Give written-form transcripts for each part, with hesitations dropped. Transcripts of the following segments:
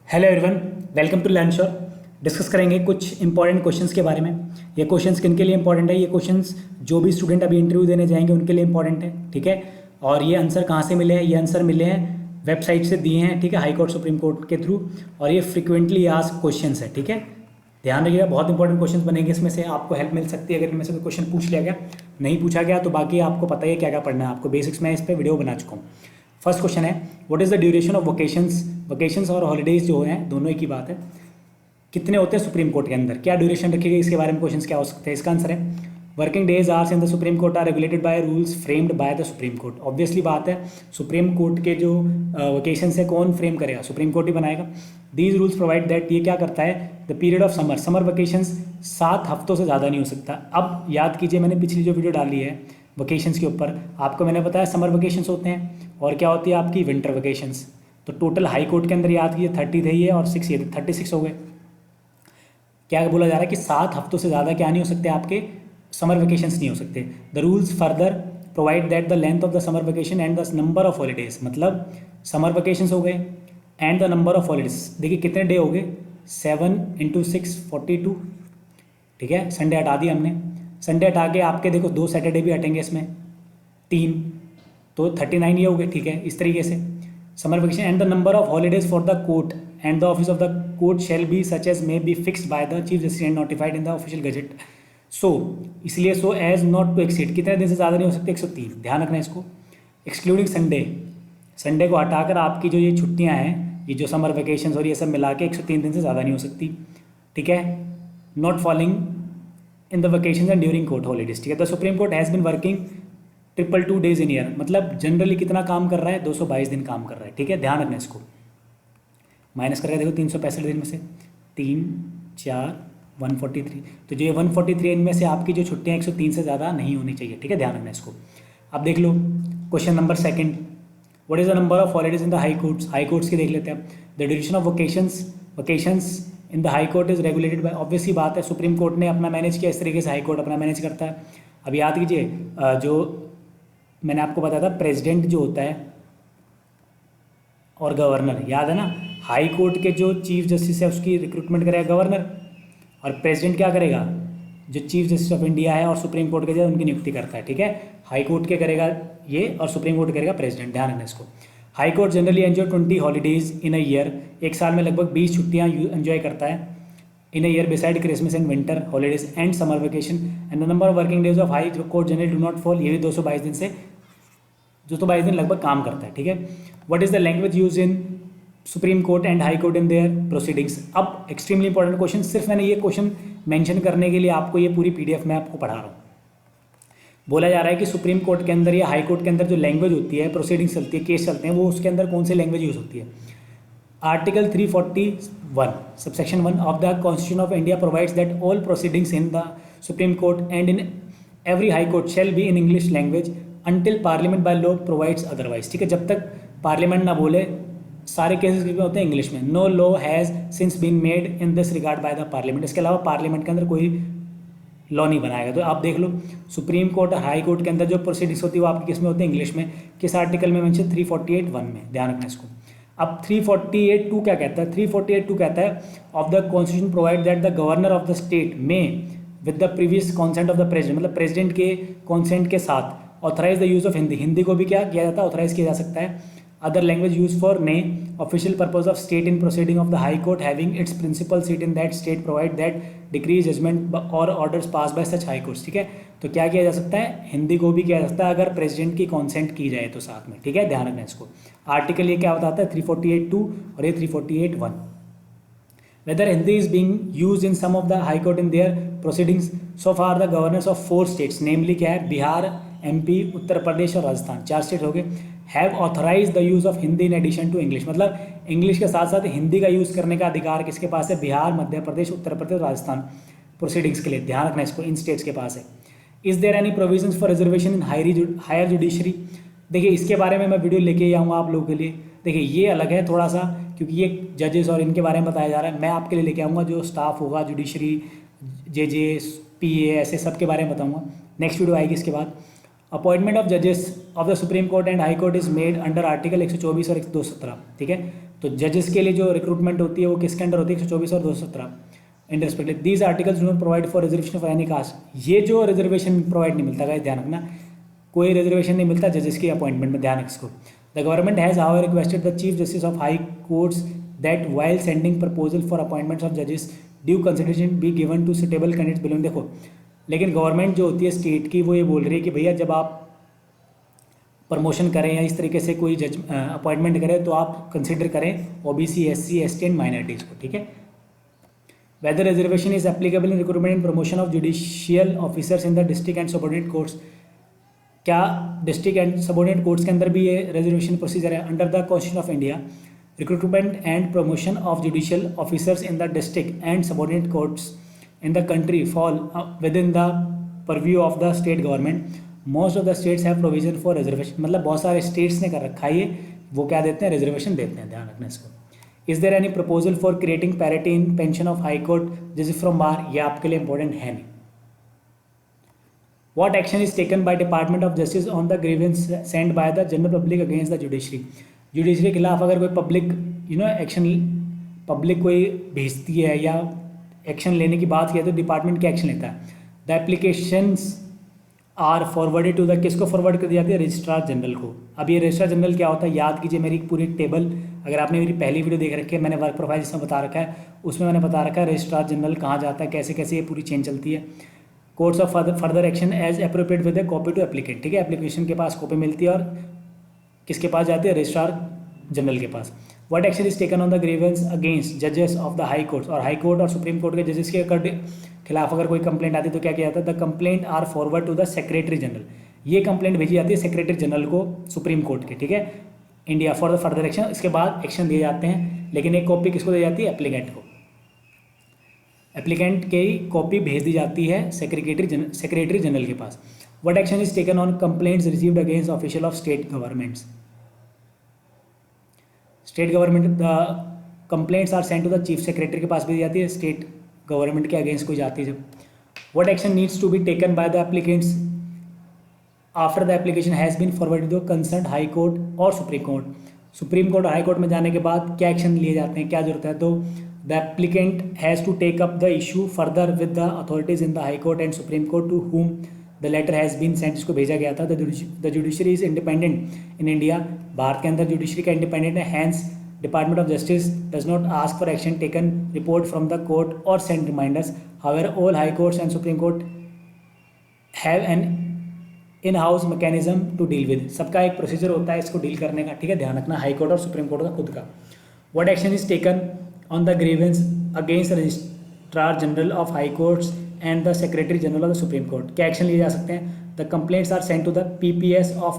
Hello everyone, welcome to learn sure. Discuss करेंगे कुछ important questions के बारे में। ये क्वेश्चंस किन के लिए इंपॉर्टेंट है? ये क्वेश्चंस जो भी स्टूडेंट अभी इंटरव्यू देने जाएंगे उनके लिए इंपॉर्टेंट है, ठीक है। और ये आंसर कहाँ से मिले हैं? ये आंसर मिले हैं वेबसाइट से दिए हैं, ठीक है, हाई कोर्ट सुप्रीम कोर्ट के थ्रू। और ये फ्रिक्वेंटली आस्क्ड क्वेश्चंस है, ठीक है। ध्यान रखिएगा, बहुत इंपॉर्टेंट क्वेश्चन बनेंगे इसमें से, आपको हेल्प मिल सकती है अगर इनमें से कोई क्वेश्चन पूछ लिया गया। नहीं पूछा गया तो बाकी आपको पता ही है क्या क्या पढ़ना है आपको, बेसिक्स में इस पर वीडियो बना चुका हूँ। फर्स्ट क्वेश्चन है, what is the duration of vacations और हॉलीडेज जो हैं दोनों एक ही बात है, कितने होते हैं सुप्रीम कोर्ट के अंदर, क्या ड्यूरेशन रखी गई, इसके बारे में क्वेश्चन क्या हो सकते हैं। इसका आंसर है working days hours in the supreme Court are regulated by rules framed by the supreme Court. Obviously बात है, सुप्रीम कोर्ट के जो वकेशंस है कौन फ्रेम करेगा? सुप्रीम कोर्ट ही बनाएगा। दीज रूल्स प्रोवाइड दैट, ये क्या करता है, the period of summer vacations 7 हफ्तों से ज़्यादा नहीं हो सकता। अब याद कीजिए, मैंने पिछली जो वीडियो डाली है वकेशंस के ऊपर, आपको मैंने बताया समर वकेशंस होते हैं और क्या होती है आपकी विंटर वकेशंस। तो टोटल हाई कोर्ट के अंदर याद कीजिए 30 थे ये और 6 ये 36 हो गए। क्या बोला जा रहा है कि 7 हफ्तों से ज़्यादा क्या नहीं हो सकते आपके समर वेकेशंस नहीं हो सकते। The rules further provide that the length of the summer vacation and the number of holidays, मतलब समर वेकेशंस हो गए and the number of holidays. देखिए कितने डे हो गए, 7 × 6 42, ठीक है। संडे हटा दिया हमने, संडे हटा के आपके देखो 2 सैटरडे भी हटेंगे इसमें, 3 तो 39 ये हो गए, ठीक है। इस तरीके से summer vacation and the number of holidays for the court and the office of the court shall be such as may be fixed by the chief justice and notified in the official gazette. So इसलिए so as not to exceed, कितने दिन से ज़्यादा नहीं हो सकते, 103। ध्यान रखना इसको, एक्सक्लूडिंग संडे, संडे को हटाकर आपकी जो ये छुट्टियां हैं, ये जो समर वेकेशंस और ये सब मिला के 103 दिन से ज़्यादा नहीं हो सकती, ठीक है। Not falling in the vacation and during court holidays, ठीक है। The supreme court has been working 222 days in year, मतलब जनरली कितना काम कर रहा है, 222 दिन काम कर रहा है, ठीक है। ध्यान रखना इसको, माइनस करके देखो 365 दिन में से 3 4 143, तो जो ये 143 इनमें से आपकी जो छुट्टियाँ 103 से ज़्यादा नहीं होनी चाहिए, ठीक है। ध्यान रखना इसको। अब देख लो question number second, what is the number of holidays in the high courts. High courts की देख लेते हैं। The duration of vacations in the high court is regulated by, obviously बात है सुप्रीम कोर्ट ने अपना मैनेज किया, इस तरीके से हाई कोर्ट अपना मैनेज करता है। अब याद कीजिए, जो मैंने आपको बताया था प्रेसिडेंट जो होता है और गवर्नर, याद है ना, हाई कोर्ट के जो चीफ जस्टिस है उसकी रिक्रूटमेंट करेगा गवर्नर, और प्रेसिडेंट क्या करेगा, जो चीफ जस्टिस ऑफ इंडिया है और सुप्रीम कोर्ट के जो उनकी नियुक्ति करता है, ठीक है। हाई कोर्ट के करेगा ये और सुप्रीम कोर्ट करेगा प्रेसिडेंट, ध्यान रखना इसको। High court generally enjoy 20 holidays in a year, एक साल में लगभग 20 छुट्टियाँ एंजॉय करता है in a year beside Christmas and winter holidays and summer vacation and the number of working days of high court generally do not fall, ये भी 222 दिन से 222 दिन लगभग काम करता है, ठीक है। What is the language use in supreme court and high court in their proceedings. अब एक्सट्रीमली इंपॉर्टेंट क्वेश्चन, सिर्फ मैंने ये क्वेश्चन मेंशन करने के लिए आपको ये पूरी पीडीएफ में आपको पढ़ा रहा हूँ। बोला जा रहा है कि सुप्रीम कोर्ट के अंदर या हाई कोर्ट के अंदर जो लैंग्वेज होती है, प्रोसीडिंग्स चलती है, केस चलते हैं, वो उसके अंदर कौन सी लैंग्वेज यूज़ होती है। Article 341 subsection 1 of the constitution of India provides that all proceedings in the supreme court and in every high court shall be in English language until parliament by law provides otherwise, ठीक है। जब तक parliament ना बोले सारे cases में होते हैं इंग्लिश में। No law has since been made in this regard by the parliament, इसके अलावा पार्लियामेंट के अंदर कोई लॉ नहीं बनाएगा। तो आप देख लो सुप्रीम कोर्ट और हाई कोर्ट के अंदर जो प्रोसीडिंग्स होती है वो आपकी किस में होती है, इंग्लिश में। किस आर्टिकल में मेंशन, 348(1) में, ध्यान रखना इसको। अब 348(2) क्या कहता है, 348(2) कहता है of the constitution provide that the governor of the state may with the previous consent of the president, मतलब प्रेसिडेंट के कॉन्सेंट के साथ authorise the use of Hindi, Hindi को भी क्या किया जाता है, ऑथराइज किया जा सकता है। अदर लैंग्वेज यूज फॉर ने official purpose of state in proceeding of the high court having its principal seat in that state provide that decrees judgment और orders passed by such high courts, ठीक है। तो क्या किया जा सकता है, हिंदी को भी किया जा सकता है अगर प्रेसिडेंट की कॉन्सेंट की जाए तो साथ में, ठीक है। ध्यान रखना इसको। आर्टिकल ये क्या बताता है, 348(2) और ये 348(1). Whether Hindi is being used in some of the high court in their proceedings so far the governors of 4 states, namely क्या है, बिहार, MP, उत्तर प्रदेश और राजस्थान, 4 स्टेट हो गए, have authorise the use of Hindi in addition to English, मतलब English के साथ साथ हिंदी का यूज़ करने का अधिकार किसके पास है, बिहार, मध्य प्रदेश, उत्तर प्रदेश, राजस्थान प्रोसीडिंग्स के लिए। ध्यान रखना इसको, इन स्टेट्स के पास है। Is there any provisions for reservation in higher judiciary. देखिए इसके बारे में मैं वीडियो लेके ही आऊँगा आप लोगों के लिए। देखिए ये अलग है थोड़ा सा, क्योंकि ये जजेस और इनके बारे में बताया जा रहा है। मैं आपके लिए लेके आऊँगा जो स्टाफ होगा, जुडिशरी, जजेस, PA, ऐसे सब के बारे में बताऊँगा। नेक्स्ट वीडियो आएगी इसके बाद। अपॉइंटमेंट ऑफ जजेस of the supreme court and high court is made under article 124 और 217, ठीक है। तो जजेस के लिए जो रिक्रूटमेंट होती है वो किसके अंडर होती है, 124 और 217 in respective. These articles do not provide for reservation for any caste. ये जो रिजर्वेशन प्रोवाइड नहीं मिलता, गाइस ध्यान रखना, कोई रिजर्वेशन नहीं मिलता जजेस की अपॉइंटमेंट में, ध्यान रखो। The government has however requested the chief justice of high courts that while sending proposal for appointments of जजेस due consideration be given to suitable candidates belong. देखो, लेकिन गवर्नमेंट जो होती है स्टेट की, वो ये बोल रही है कि भैया जब आप प्रमोशन करें या इस तरीके से कोई जज अपॉइंटमेंट करें तो आप कंसिडर करें OBC, SC, ST and minorities को, ठीक है। Whether reservation is applicable in recruitment and promotion of judicial officers in the district and subordinate courts. क्या डिस्ट्रिक्ट एंड सबऑर्डिनेट कोर्ट्स के अंदर भी ये रिजर्वेशन प्रोसीजर है? Under the constitution of India, recruitment and promotion of judicial officers in the district and subordinate courts in the country fall within the purview of the state government. Most of the states have provision for reservation. मतलब बहुत सारे states ने कर रखा है ये, वो क्या देते हैं, रिजर्वेशन देते हैं, ध्यान रखना इसको। Is there any proposal for creating parity in pension of high court जजेस फ्रॉम बार? ये आपके लिए इंपॉर्टेंट है नहीं। What action is taken by Department of Justice on the grievance sent by the general public against the judiciary? Judiciary के खिलाफ अगर कोई पब्लिक एक्शन, पब्लिक कोई भेजती है या एक्शन लेने की बात की है तो डिपार्टमेंट क्या एक्शन लेता है? The applications are forwarded to the, किसको फॉरवर्ड कर दी जाती है? रजिस्ट्रार जनरल को। अब ये रजिस्ट्रार जनरल क्या होता है, याद कीजिए मेरी पूरी टेबल, अगर आपने मेरी पहली वीडियो देख रखी है, मैंने वर्क प्रोफाइल जिसमें बता रखा है, उसमें मैंने बता रखा है रजिस्ट्रार जनरल कहाँ जाता है, कैसे कैसे ये पूरी चेन चलती है। Courts of further action as appropriate with a copy to applicant, ठीक है। एप्लीकेशन के पास कॉपी मिलती है और किसके पास जाती है? रजिस्ट्रार जनरल के पास। What action is taken on the grievance against जजेस ऑफ द हाई कोर्ट्स, और हाई कोर्ट और सुप्रीम कोर्ट के जजेस के खिलाफ अगर कोई कंप्लेंट आती है तो क्या किया जाता है? The complaint are forward to the secretary general. ये कंप्लेंट भेजी जाती है सेक्रेटरी जनरल को सुप्रीम कोर्ट के, ठीक है, India, for the further action. इसके बाद एक्शन दिए जाते हैं, लेकिन एक कॉपी किसको दी जाती है? एप्लीकेंट को। एप्लीकेंट की कॉपी भेज दी जाती है सेक्रेटरी जनरल के पास। What action is taken on complaints received against official of state governments? State government, the complaints are sent to the chief secretary के पास भेजी जाती है, स्टेट गवर्नमेंट के अगेंस्ट कोई जाती है जब। What action needs to be taken by the applicants after the application has been forward to concern high court और सुप्रीम कोर्ट? सुप्रीम कोर्ट और हाई कोर्ट में जाने के बाद क्या एक्शन लिए जाते हैं, क्या जरूरत है? तो the applicant has to take up the issue further with the authorities in the high court and supreme court to whom the letter has been sent, इसको भेजा गया था। The judiciary is independent in India, Bharat के अंदर judiciary का independent है। Hence department of justice does not ask for action taken report from the court और send reminders. However all high courts and supreme court have an in house mechanism to deal with. सबका एक procedure होता है इसको deal करने का, ठीक है, ध्यान रखना, हाई कोर्ट और सुप्रीम कोर्ट का खुद का। What action is taken on the grievance against registrar general of high courts and the secretary general of the supreme court? क्या एक्शन लिए जा सकते हैं? The complaints are sent to the PPS of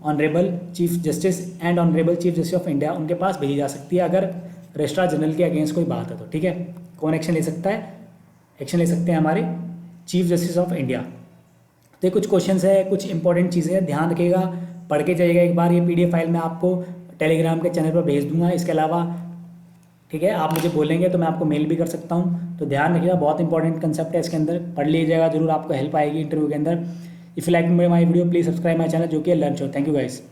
honourable chief justice and honourable chief justice of India, उनके पास भेजी जा सकती है अगर रजिस्ट्रार जनरल के अगेंस्ट कोई बात है तो, ठीक है। कौन एक्शन ले सकता है? एक्शन ले सकते हैं हमारे चीफ जस्टिस ऑफ इंडिया। तो ये कुछ क्वेश्चंस है, कुछ इंपॉर्टेंट चीज़ें हैं, ध्यान रखिएगा, पढ़ के जाइएगा एक बार। ये पीडीएफ फाइल मैं आपको टेलीग्राम के चैनल पर भेज दूंगा। इसके अलावा, ठीक है, आप मुझे बोलेंगे तो मैं आपको मेल भी कर सकता हूँ। तो ध्यान रखिएगा, बहुत इंपॉर्टेंट कंसेप्ट है इसके अंदर, पढ़ लीजिएगा जरूर, आपको हेल्प आएगी इंटरव्यू के अंदर। If you like my video please subscribe my channel जो कि learn show. Thank you guys.